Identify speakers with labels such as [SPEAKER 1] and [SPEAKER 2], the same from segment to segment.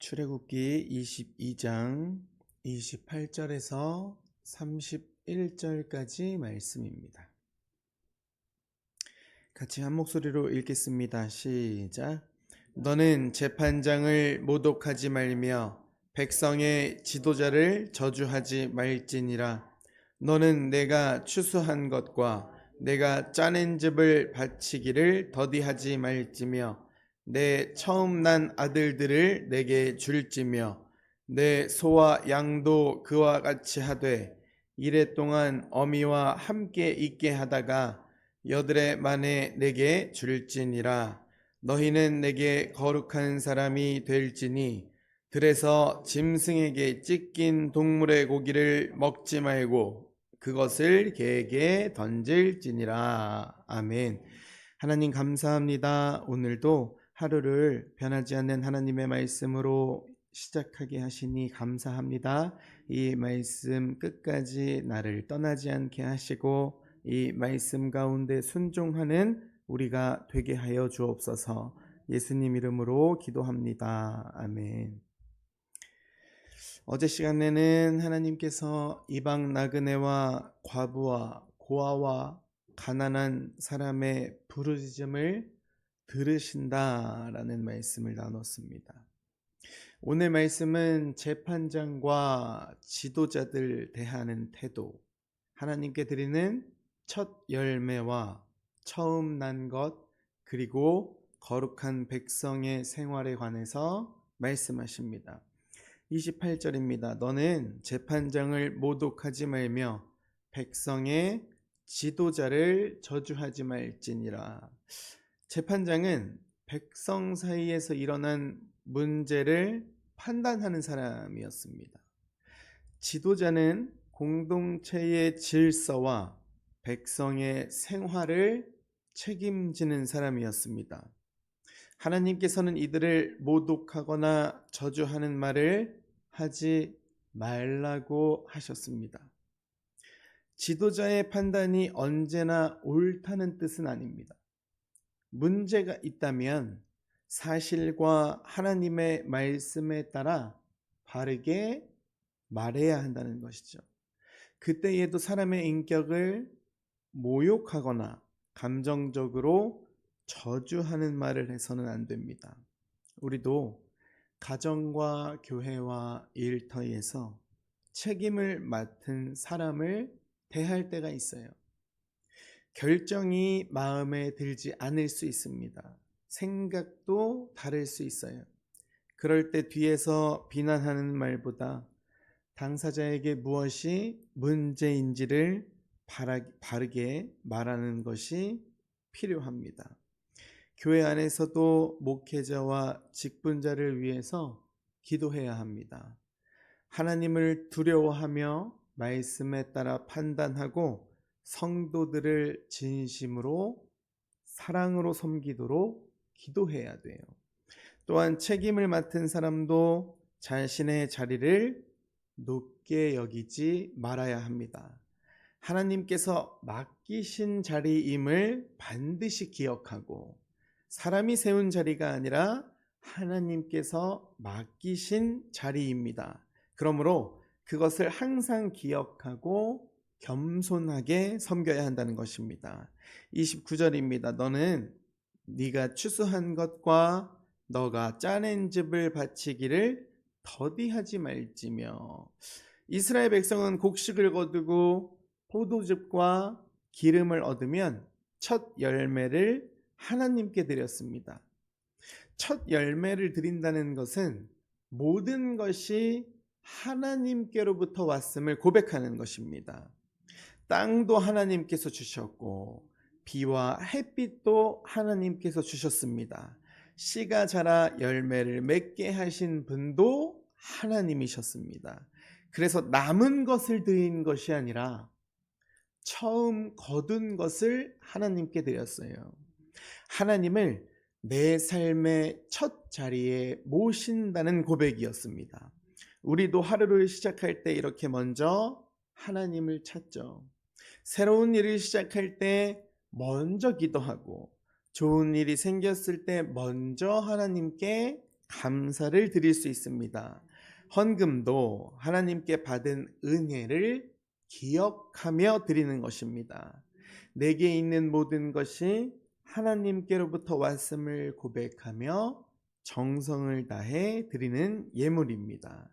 [SPEAKER 1] 출애굽기 22장 28절에서 31절까지 말씀입니다. 같이 한 목소리로 읽겠습니다. 시작. 너는 재판장을 모독하지 말며 백성의 지도자를 저주하지 말지니라. 너는 내가 추수한 것과 내가 짜낸 즙을 바치기를 더디하지 말지며 내 처음 난 아들들을 내게 줄지며 내 소와 양도 그와 같이 하되 이레 동안 어미와 함께 있게 하다가 여드레 만에 내게 줄지니라. 너희는 내게 거룩한 사람이 될지니 들에서 짐승에게 찢긴 동물의 고기를 먹지 말고 그것을 개에게 던질지니라. 아멘. 하나님 감사합니다. 오늘도 하루를 변하지 않는 하나님의 말씀으로 시작하게 하시니 감사합니다. 이 말씀 끝까지 나를 떠나지 않게 하시고 이 말씀 가운데 순종하는 우리가 되게 하여 주옵소서. 예수님 이름으로 기도합니다. 아멘. 어제 시간에는 하나님께서 이방 나그네와 과부와 고아와 가난한 사람의 부르짖음을 들으신다라는 말씀을 나눴습니다. 오늘 말씀은 재판장과 지도자들 대하는 태도, 하나님께 드리는 첫 열매와 처음 난 것, 그리고 거룩한 백성의 생활에 관해서 말씀하십니다. 28절입니다. 너는 재판장을 모독하지 말며 백성의 지도자를 저주하지 말지니라. 재판장은 백성 사이에서 일어난 문제를 판단하는 사람이었습니다. 지도자는 공동체의 질서와 백성의 생활을 책임지는 사람이었습니다. 하나님께서는 이들을 모독하거나 저주하는 말을 하지 말라고 하셨습니다. 지도자의 판단이 언제나 옳다는 뜻은 아닙니다. 문제가 있다면 사실과 하나님의 말씀에 따라 바르게 말해야 한다는 것이죠. 그때에도 사람의 인격을 모욕하거나 감정적으로 저주하는 말을 해서는 안 됩니다. 우리도 가정과 교회와 일터에서 책임을 맡은 사람을 대할 때가 있어요. 결정이 마음에 들지 않을 수 있습니다. 생각도 다를 수 있어요. 그럴 때 뒤에서 비난하는 말보다 당사자에게 무엇이 문제인지를 바르게 말하는 것이 필요합니다. 교회 안에서도 목회자와 직분자를 위해서 기도해야 합니다. 하나님을 두려워하며 말씀에 따라 판단하고 성도들을 진심으로 사랑으로 섬기도록 기도해야 돼요. 또한 책임을 맡은 사람도 자신의 자리를 높게 여기지 말아야 합니다. 하나님께서 맡기신 자리임을 반드시 기억하고 사람이 세운 자리가 아니라 하나님께서 맡기신 자리입니다. 그러므로 그것을 항상 기억하고 겸손하게 섬겨야 한다는 것입니다. 29절입니다. 너는 네가 추수한 것과 너가 짜낸 즙을 바치기를 더디하지 말지며. 이스라엘 백성은 곡식을 거두고 포도즙과 기름을 얻으면 첫 열매를 하나님께 드렸습니다. 첫 열매를 드린다는 것은 모든 것이 하나님께로부터 왔음을 고백하는 것입니다. 땅도 하나님께서 주셨고 비와 햇빛도 하나님께서 주셨습니다. 씨가 자라 열매를 맺게 하신 분도 하나님이셨습니다. 그래서 남은 것을 드린 것이 아니라 처음 거둔 것을 하나님께 드렸어요. 하나님을 내 삶의 첫 자리에 모신다는 고백이었습니다. 우리도 하루를 시작할 때 이렇게 먼저 하나님을 찾죠. 새로운 일을 시작할 때 먼저 기도하고 좋은 일이 생겼을 때 먼저 하나님께 감사를 드릴 수 있습니다. 헌금도 하나님께 받은 은혜를 기억하며 드리는 것입니다. 내게 있는 모든 것이 하나님께로부터 왔음을 고백하며 정성을 다해 드리는 예물입니다.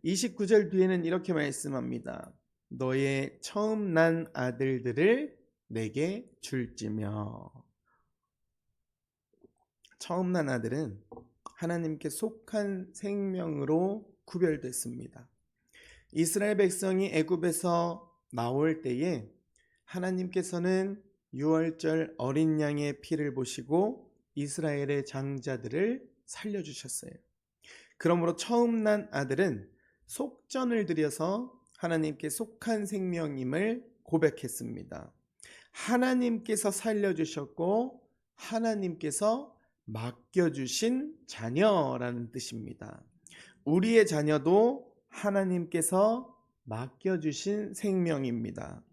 [SPEAKER 1] 29절 뒤에는 이렇게 말씀합니다. 너의 처음 난 아들들을 내게 줄지며. 처음 난 아들은 하나님께 속한 생명으로 구별됐습니다. 이스라엘 백성이 애굽에서 나올 때에 하나님께서는 유월절 어린 양의 피를 보시고 이스라엘의 장자들을 살려주셨어요. 그러므로 처음 난 아들은 속전을 들여서 하나님께 속한 생명임을 고백했습니다. 하나님께서 살려주셨고 하나님께서 맡겨주신 자녀라는 뜻입니다. 우리의 자녀도 하나님께서 맡겨주신 생명입니다.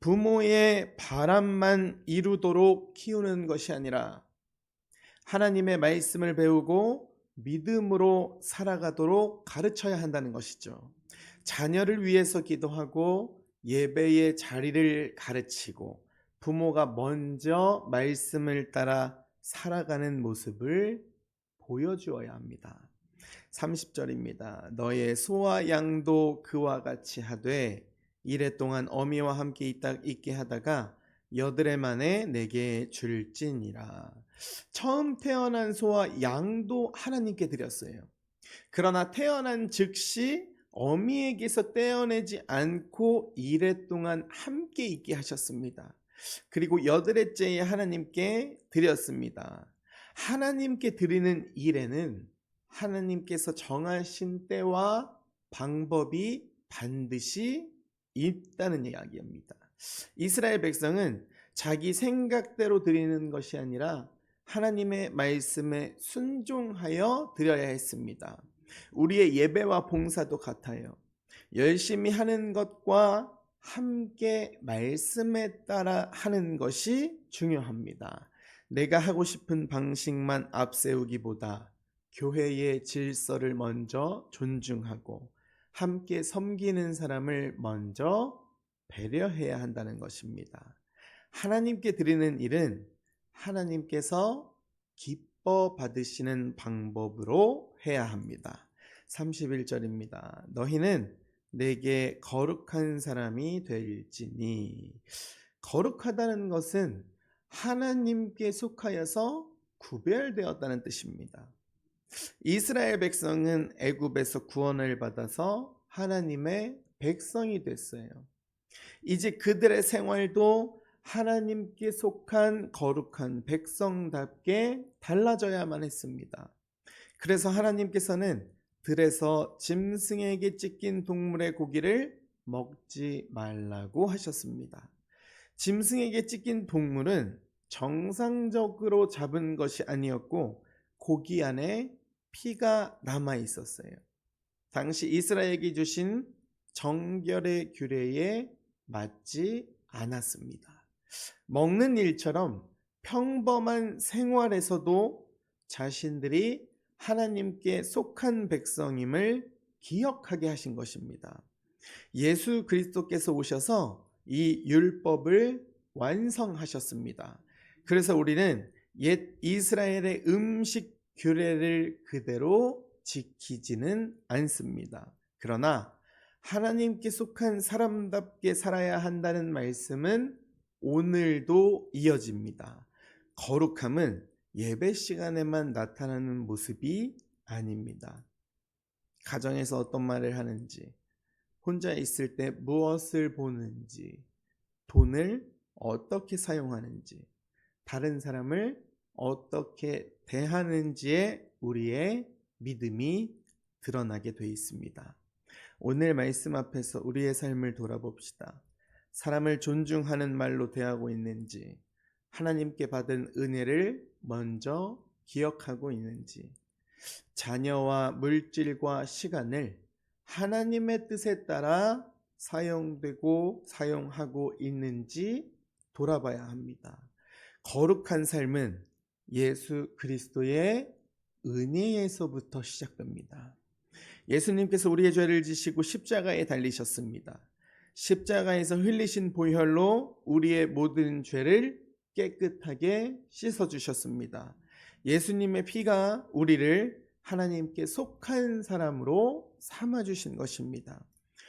[SPEAKER 1] 부모의 바람만 이루도록 키우는 것이 아니라 하나님의 말씀을 배우고 믿음으로 살아가도록 가르쳐야 한다는 것이죠. 자녀를 위해서 기도하고 예배의 자리를 가르치고 부모가 먼저 말씀을 따라 살아가는 모습을 보여주어야 합니다. 30절입니다. 너의 소와 양도 그와 같이 하되 이래 동안 어미와 함께 있게 하다가 여드레 만에 내게 줄지니라. 처음 태어난 소와 양도 하나님께 드렸어요. 그러나 태어난 즉시 어미에게서 떼어내지 않고 이래 동안 함께 있게 하셨습니다. 그리고 여드레째에 하나님께 드렸습니다. 하나님께 드리는 일에는 하나님께서 정하신 때와 방법이 반드시 있다는 이야기입니다. 이스라엘 백성은 자기 생각대로 드리는 것이 아니라 하나님의 말씀에 순종하여 드려야 했습니다. 우리의 예배와 봉사도 같아요. 열심히 하는 것과 함께 말씀에 따라 하는 것이 중요합니다. 내가 하고 싶은 방식만 앞세우기보다 교회의 질서를 먼저 존중하고 함께 섬기는 사람을 먼저 배려해야 한다는 것입니다. 하나님께 드리는 일은 하나님께서 기뻐 받으시는 방법으로 해야 합니다. 31절입니다. 너희는 내게 거룩한 사람이 될지니. 거룩하다는 것은 하나님께 속하여서 구별되었다는 뜻입니다. 이스라엘 백성은 애굽에서 구원을 받아서 하나님의 백성이 됐어요. 이제 그들의 생활도 하나님께 속한 거룩한 백성답게 달라져야만 했습니다. 그래서 하나님께서는 들에서 짐승에게 찢긴 동물의 고기를 먹지 말라고 하셨습니다. 짐승에게 찢긴 동물은 정상적으로 잡은 것이 아니었고 고기 안에 피가 남아 있었어요. 당시 이스라엘에게 주신 정결의 규례에 맞지 않았습니다. 먹는 일처럼 평범한 생활에서도 자신들이 하나님께 속한 백성임을 기억하게 하신 것입니다. 예수 그리스도께서 오셔서 이 율법을 완성하셨습니다. 그래서 우리는 옛 이스라엘의 음식 규례를 그대로 지키지는 않습니다. 그러나 하나님께 속한 사람답게 살아야 한다는 말씀은 오늘도 이어집니다. 거룩함은 예배 시간에만 나타나는 모습이 아닙니다. 가정에서 어떤 말을 하는지, 혼자 있을 때 무엇을 보는지, 돈을 어떻게 사용하는지, 다른 사람을 어떻게 대하는지에 우리의 믿음이 드러나게 되어 있습니다. 오늘 말씀 앞에서 우리의 삶을 돌아봅시다. 사람을 존중하는 말로 대하고 있는지, 하나님께 받은 은혜를 먼저 기억하고 있는지, 자녀와 물질과 시간을 하나님의 뜻에 따라 사용하고 있는지 돌아봐야 합니다. 거룩한 삶은 예수 그리스도의 은혜에서부터 시작됩니다. 예수님께서 우리의 죄를 지시고 십자가에 달리셨습니다. 십자가에서 흘리신 보혈로 우리의 모든 죄를 깨끗하게 씻어주셨습니다. 예수님의 피가 우리를 하나님께 속한 사람으로 삼아주신 것입니다.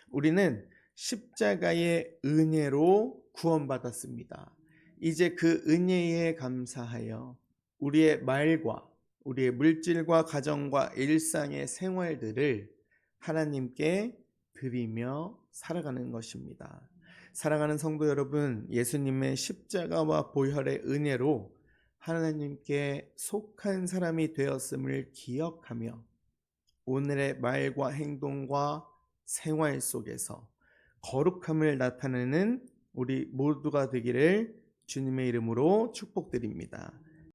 [SPEAKER 1] 우리는 십자가의 은혜로 구원받았습니다. 이제 그 은혜에 감사하여 우리의 말과 우리의 물질과 가정과 일상의 생활들을 하나님께 드리며 살아가는 것입니다. 사랑하는 성도 여러분, 예수님의 십자가와 보혈의 은혜로 하나님께 속한 사람이 되었음을 기억하며 오늘의 말과 행동과 생활 속에서 거룩함을 나타내는 우리 모두가 되기를 주님의 이름으로 축복드립니다.